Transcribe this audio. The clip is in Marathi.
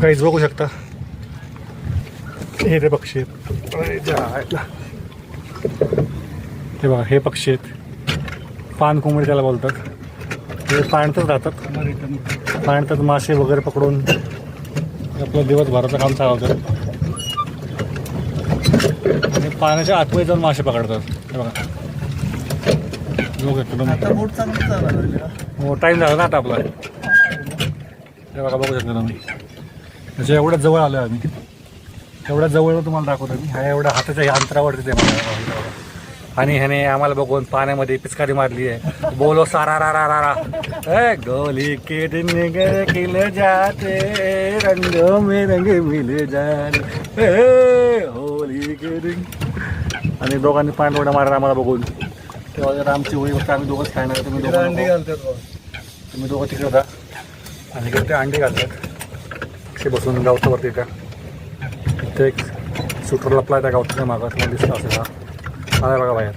काहीच बघू शकता हे ते पक्षी आहेत. हे बघा हे पक्षी आहेत, पानकोंबडी त्याला बोलतात. हे पाण्यातच राहतात, पाण्यातच मासे वगैरे पकडून आपलं दिवसभराचं काम चालवतात आणि पाण्याच्या आतमध्ये जाऊन मासे पकडतात. हे बघा टाईम झाला ना आता आपला. हे बघा बघू शकता तुम्ही, त्याच्या एवढ्या जवळ आलो आम्ही, एवढ्या जवळ तुम्हाला दाखवतो मी. ह्या एवढ्या हाताच्या अंतरावरती ते मला. आणि ह्याने आम्हाला बघून पाण्यामध्ये पिचकारी मारली आहे. बोलो सारा रा रा रा रा गोली के दिन खिल जाते रंगों में रंग मिल जाते होली के दिन. आणि दोघांनी पाणी उड्या मारला आम्हाला बघून. तेव्हा जर आमची होळी फक्त आम्ही दोघंच खाणार. तुम्ही दोघं तिकडे होता आणि इकडे ते अंडी घालतात. ते बसून गावतावरती त्या इथे एक सुटर लपला त्या गावच्या मागं तुम्हाला दिसला असेल. हा बघा बाहेर.